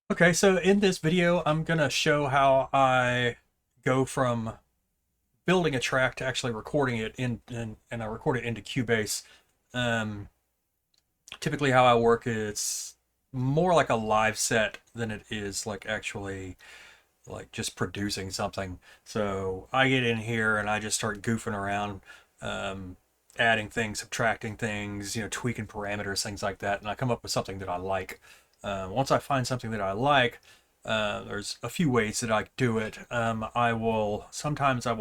Okay, so in this video, I'm gonna show how I go from building a track to actually recording it and I record it into Cubase. Um, Typically, how I work is more like a live set than it is like actually like just producing something. So I get in here and I just start goofing around, um, adding things, subtracting things, tweaking parameters, things like that, and I come up with something that I like. Once I find something that I like, there's a few ways that I do it. I will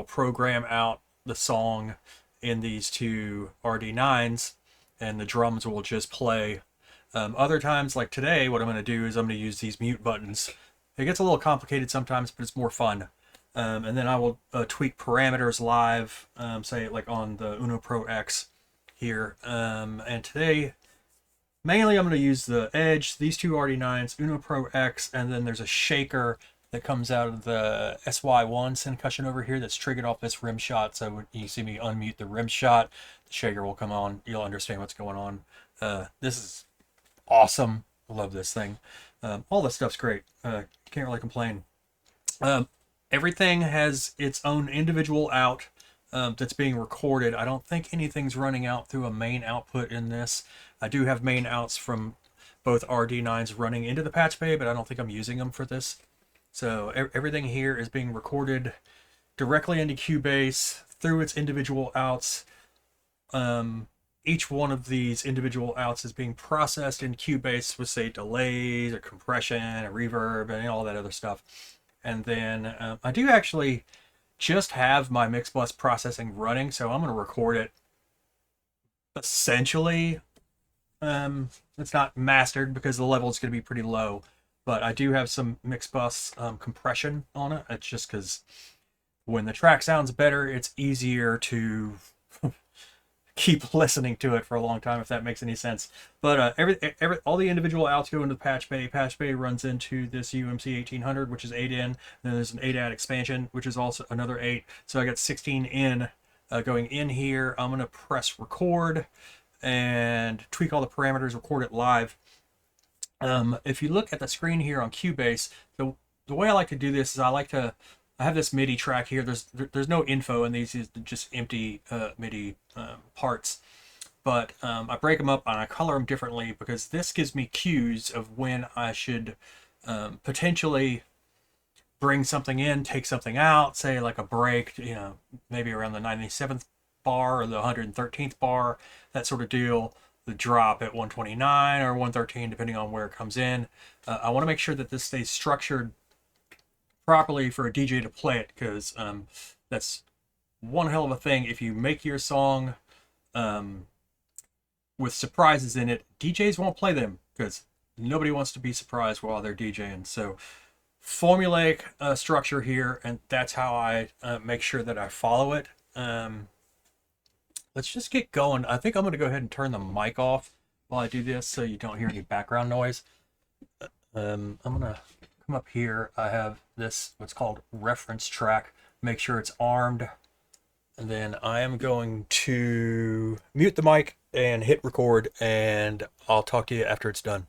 program out the song in these two RD9s, and the drums will just play. Other times, like today, what I'm going to do is I'm going to use these mute buttons. It gets a little complicated sometimes, but it's more fun. And then I will tweak parameters live, say like on the Uno Pro X here. And today, mainly I'm going to use the Edge, these two RD9s, Uno Pro X, and then there's a shaker that comes out of the SY1 Syncussion over here that's triggered off this rim shot. So when you see me unmute the rim shot, the shaker will come on. You'll understand what's going on. This is awesome. I love this thing. All this stuff's great. Can't really complain. Um, Everything has its own individual out that's being recorded. I don't think anything's running out through a main output in this. I do have main outs from both RD9s running into the patch bay, but I don't think I'm using them for this. So everything here is being recorded directly into Cubase through its individual outs. Each one of these individual outs is being processed in Cubase with, say, delays, or compression, or reverb, and all that other stuff. And then I do actually just have my mix bus processing running, so I'm going to record it essentially. It's not mastered because the level is going to be pretty low, but I do have some mix bus compression on it. It's just because when the track sounds better, it's easier to keep listening to it for a long time, if that makes any sense. But all the individual outs go into the patch bay. Patch bay runs into this UMC 1800, which is 8 in. Then there's an 8 out expansion, which is also another 8. So I got 16 in going in here. I'm going to press record and tweak all the parameters, record it live. If you look at the screen here on Cubase, the way I like to do this is I have this MIDI track here. There's no info in these, just empty MIDI parts. But I break them up and I color them differently because this gives me cues of when I should potentially bring something in, take something out, say like a break, maybe around the 97th bar or the 113th bar, that sort of deal. The drop at 129 or 113, depending on where it comes in. I want to make sure that this stays structured properly for a DJ to play it, because that's one hell of a thing. If you make your song with surprises in it, DJs won't play them because nobody wants to be surprised while they're DJing. So formulaic structure here, and that's how I make sure that I follow it. Let's just get going. I think I'm going to go ahead and turn the mic off while I do this so you don't hear any background noise. I'm going to come up here. I have this, what's called reference track. Make sure it's armed. And then I am going to mute the mic and hit record, and I'll talk to you after it's done.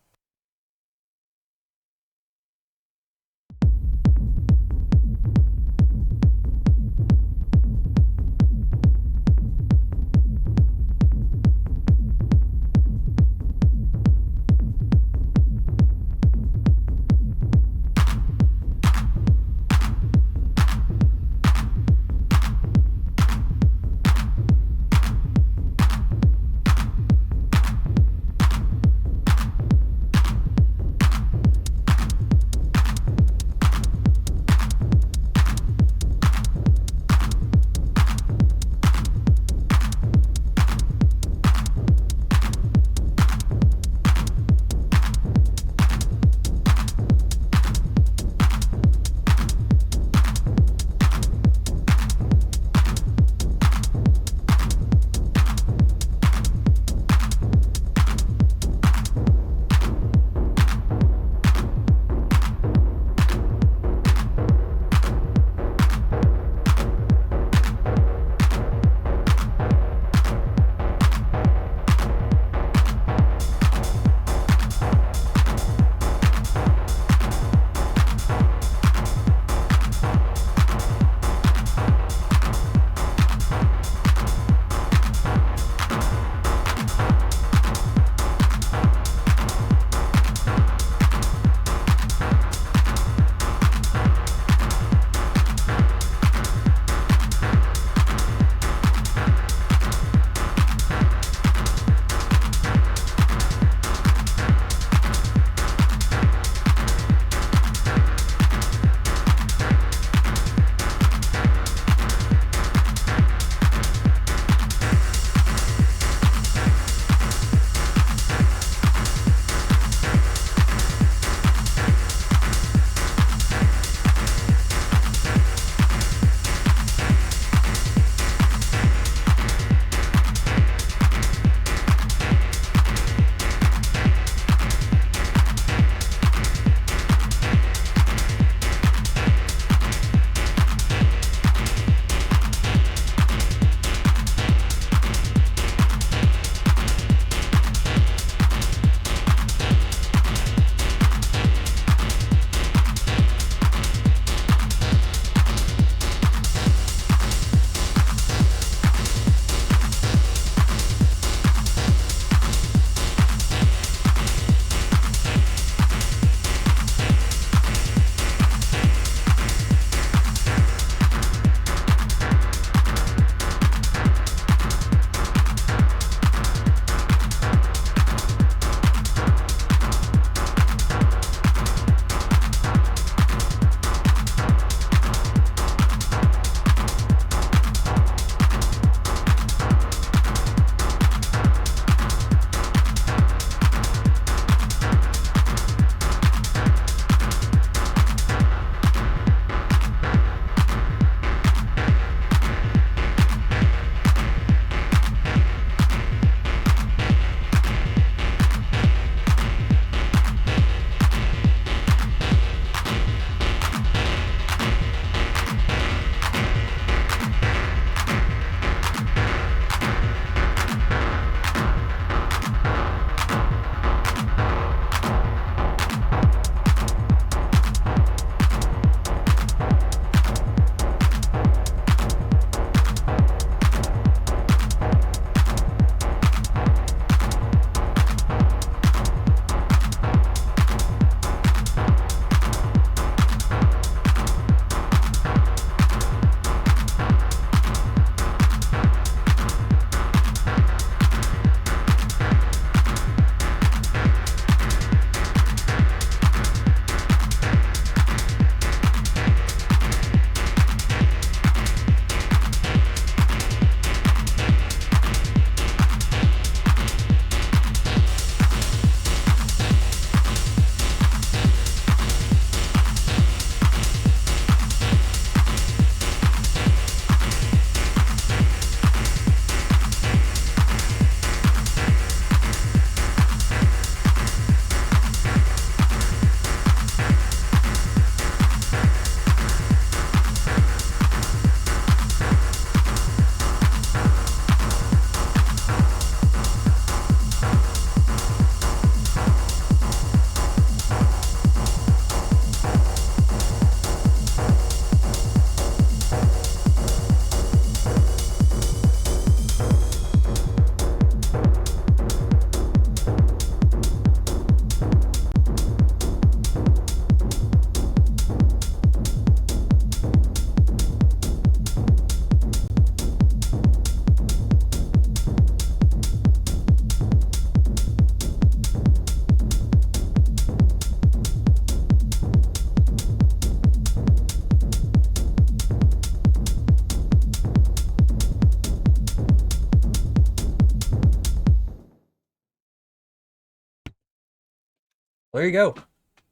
there you go.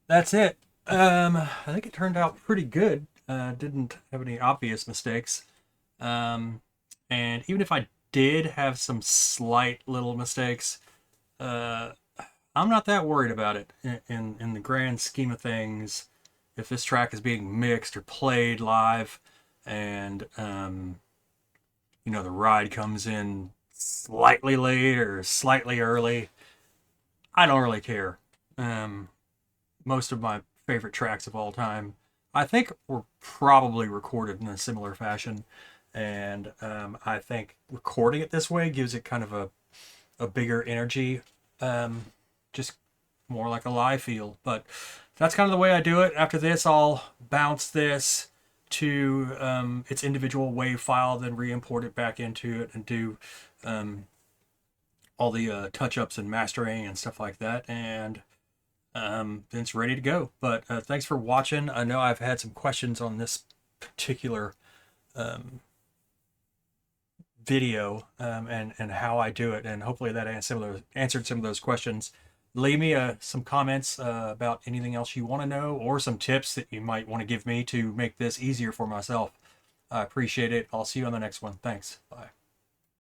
That's it. I think it turned out pretty good. Didn't have any obvious mistakes. Um, and even if I did have some slight little mistakes, uh, I'm not that worried about it in the grand scheme of things. If this track is being mixed or played live, and the ride comes in slightly late or slightly early, I don't really care. Um, Most of my favorite tracks of all time, I think, were probably recorded in a similar fashion, and I think recording it this way gives it kind of a bigger energy, just more like a live feel. But that's kind of the way I do it. After this, I'll bounce this to its individual WAV file, then re-import it back into it and do um, all the touch-ups and mastering and stuff like that, and then it's ready to go. But thanks for watching. I know I've had some questions on this particular um, video, and how I do it, and hopefully that answered some of those questions. Leave me some comments about anything else you want to know, or some tips that you might want to give me to make this easier for myself. I appreciate it. I'll see you on the next one. Thanks. Bye.